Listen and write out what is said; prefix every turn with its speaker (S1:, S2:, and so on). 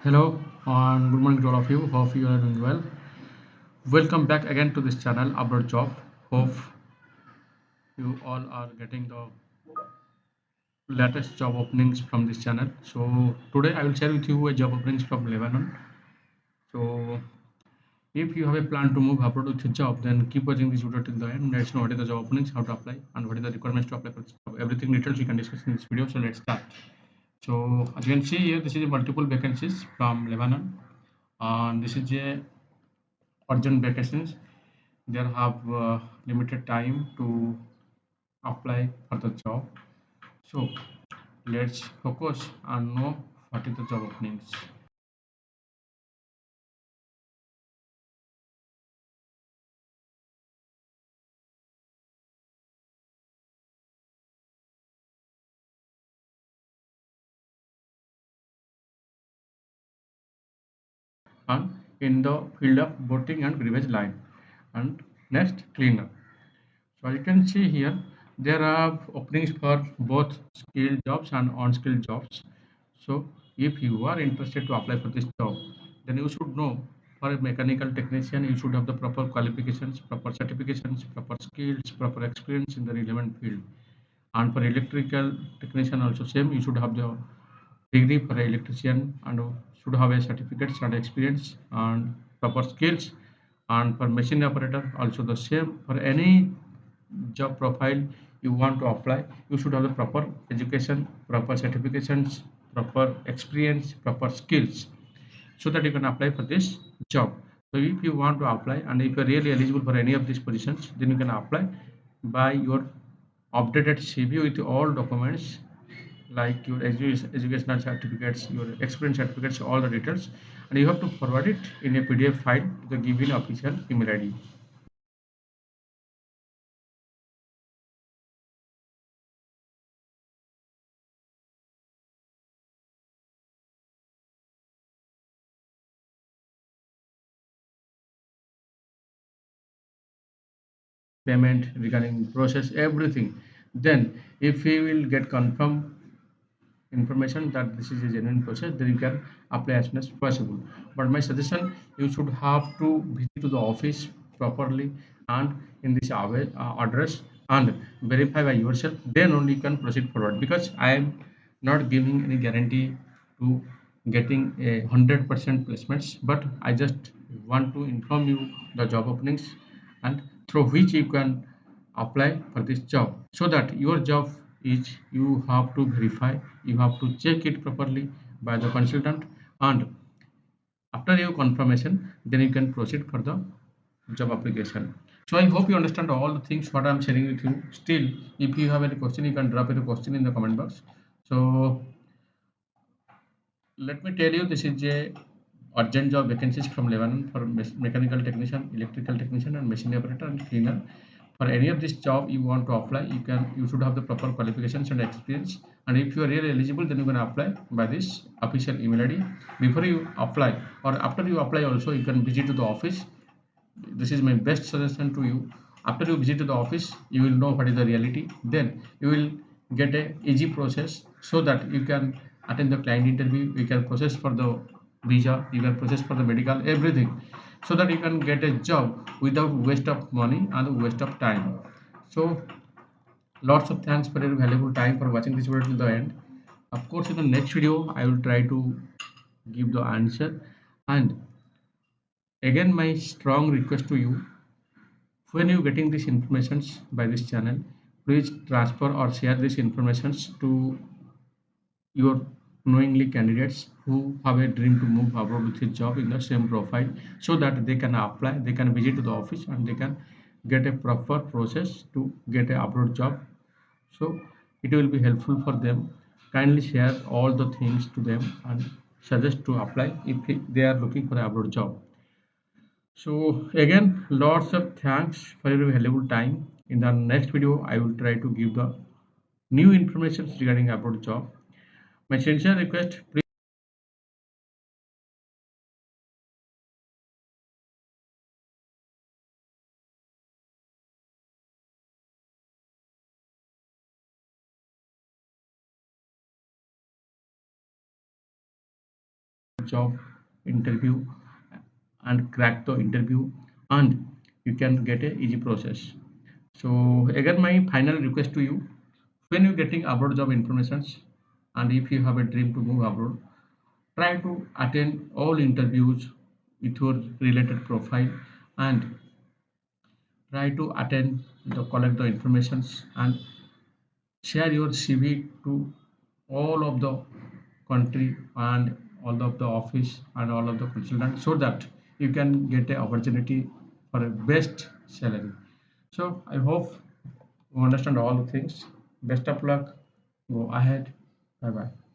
S1: Hello and good morning to all of you. Hope you are doing well. Welcome back again to this channel, Abroad Job. Hope you all are getting the latest job openings from this channel. So today I will share with you a job openings from Lebanon. So if you have a plan to move abroad with your job, then keep watching this video till the end. Let's know what is the job openings, how to apply, and what is the requirements to apply for this job. Everything details we can discuss in this video. So let's start. So as you can see here, this is a multiple vacancies from Lebanon, and this is a urgent vacancies. They have limited time to apply for the job. So let's focus and know what is the job openings. And in the field of boating and beverage line. And next, cleaner. So you can see here there are openings for both skilled jobs and unskilled jobs. So if you are interested to apply for this job, then you should know, for a mechanical technician you should have the proper qualifications, proper certifications, proper skills, proper experience in the relevant field. And for electrical technician also same, you should have the degree for an electrician and should have a certificates and experience and proper skills. And for machine operator also the same. For any job profile you want to apply, you should have the proper education, proper certifications, proper experience, proper skills, so that you can apply for this job. So if you want to apply and if you are really eligible for any of these positions, then you can apply by your updated CV with all documents like your educational certificates, your experience certificates, all the details, and you have to forward it in a PDF file to the given official email ID. Payment regarding process, everything. Then if we will get confirm information that this is a genuine process, then you can apply as soon as possible. But my suggestion, you should have to visit to the office properly and in this address and verify by yourself, then only you can proceed forward, because I am not giving any guarantee to getting a 100% placements, but I just want to inform you the job openings and through which you can apply for this job, so that your job is, you have to verify, you have to check it properly by the consultant, and after your confirmation then you can proceed for the job application. So I hope you understand all the things what I'm sharing with you. Still, if you have any question, you can drop a question in the comment box. So let me tell you, this is a urgent job vacancies from Lebanon for mechanical technician, electrical technician, and machine operator and cleaner. For any of this job you want to apply, you should have the proper qualifications and experience. And if you are really eligible, then you can apply by this official email ID. Before you apply or after you apply, also you can visit to the office. This is my best suggestion to you. After you visit to the office, you will know what is the reality. Then you will get a easy process, so that you can attend the client interview, you can process for the visa, you can process for the medical, everything, so that you can get a job without waste of money and waste of time. So lots of thanks for your valuable time for watching this video till the end. Of course, in the next video I will try to give the answer. And again, my strong request to you, when you getting these informations by this channel, please transfer or share these informations to your knowingly candidates who have a dream to move abroad with a job in the same profile, so that they can apply, they can visit to the office, and they can get a proper process to get a abroad job. So it will be helpful for them. Kindly share all the things to them and suggest to apply if they are looking for a abroad job. So again, lots of thanks for your valuable time. In the next video, I will try to give the new information regarding abroad job. My sincere request, please job interview and crack the interview, and you can get a easy process. So again, my final request to you: when you're getting abroad job informations, and if you have a dream to move abroad, try to attend all interviews with your related profile, and try to attend the collect the informations and share your CV to all of the country and all of the office and all of the consultants, so that you can get an opportunity for a best salary. So I hope you understand all the things. Best of luck. Go ahead. Bye bye.